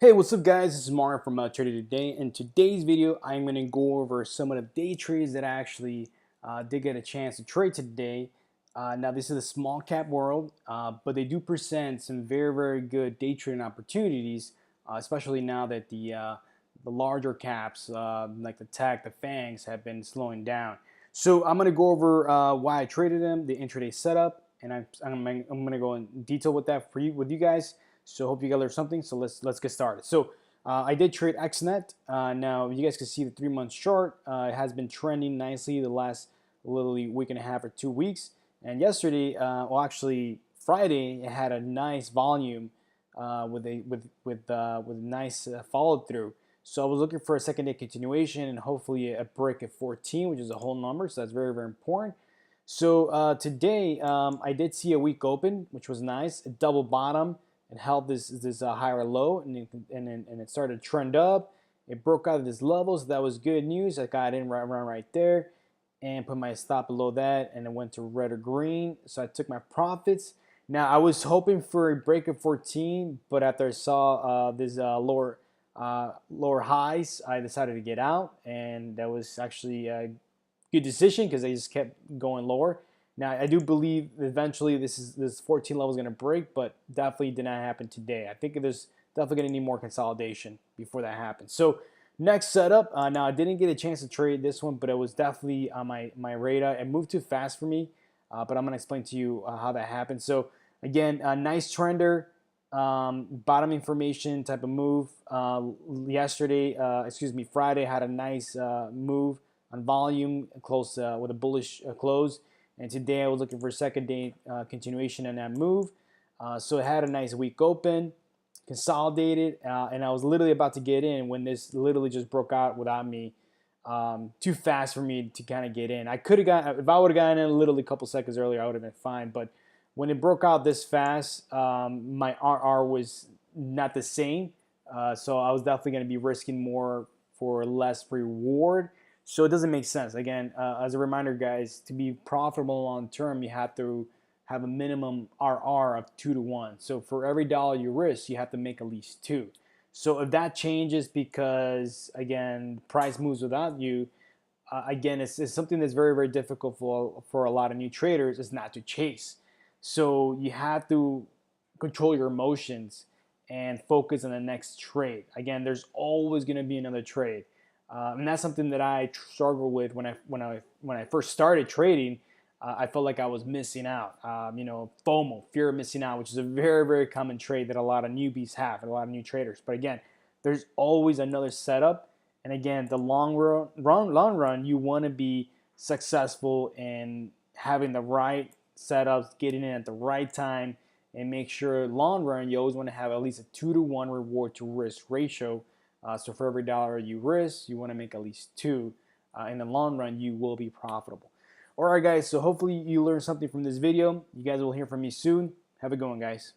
Hey, what's up guys? This is Mark from Trader Today. In today's video, I'm going to go over some of the day trades that I actually did get a chance to trade today. Now, this is a small cap world, but they do present some very good day trading opportunities, especially now that the larger caps, like the tech, the FANGs, have been slowing down. So I'm going to go over why I traded them, the intraday setup, and I'm going to go in detail with that with you guys. So hope you guys learned something. So let's get started. So I did trade XNet. Now you guys can see the 3 month chart. It has been trending nicely the last literally week and a half or 2 weeks. And yesterday, well actually Friday, it had a nice volume with nice follow through. So I was looking for a second day continuation and hopefully a break at 14, which is a whole number. So that's very important. So today I did see a weak open, which was nice. A double bottom and held this higher low, and it started to trend up. It broke out of this level, so that was good news. I got in right there and put my stop below that, and it went to red or green. So I took my profits. Now I was hoping for a break of 14, but after I saw this lower highs, I decided to get out, and that was actually a good decision because they just kept going lower. Now I do believe eventually this 14 level is going to break, but definitely did not happen today. I think there's definitely going to need more consolidation before that happens. So next setup. Now I didn't get a chance to trade this one, but it was definitely on my radar. It moved too fast for me, but I'm going to explain to you how that happened. So again, a nice trender. Bottom information type of move. Friday had a nice move on volume, close with a bullish close. And today I was looking for a second day continuation in that move. So it had a nice weak open, consolidated, and I was literally about to get in when this literally just broke out without me. Too fast for me to kind of get in. I could have got, if I would have gotten in literally a couple seconds earlier, I would have been fine. But when it broke out this fast, my RR was not the same. So I was definitely going to be risking more for less reward. So it doesn't make sense. Again, as a reminder, guys, to be profitable long term, you have to have a minimum RR of 2 to 1. So for every dollar you risk, you have to make at least 2. So if that changes because, again, price moves without you, again, it's something that's very difficult for a lot of new traders is not to chase. So you have to control your emotions and focus on the next trade. Again, there's always going to be another trade. And that's something that I struggled with when I first started trading. I felt like I was missing out. FOMO, fear of missing out, which is a very common trait that a lot of newbies have and a lot of new traders. But again, there's always another setup. And again, the long run, you want to be successful in having the right setups, getting in at the right time, and make sure long run you always want to have at least a 2 to 1 reward to risk ratio. So for every dollar you risk, you want to make at least 2. In the long run, you will be profitable. All right, guys. So hopefully you learned something from this video. You guys will hear from me soon. Have a good one, guys.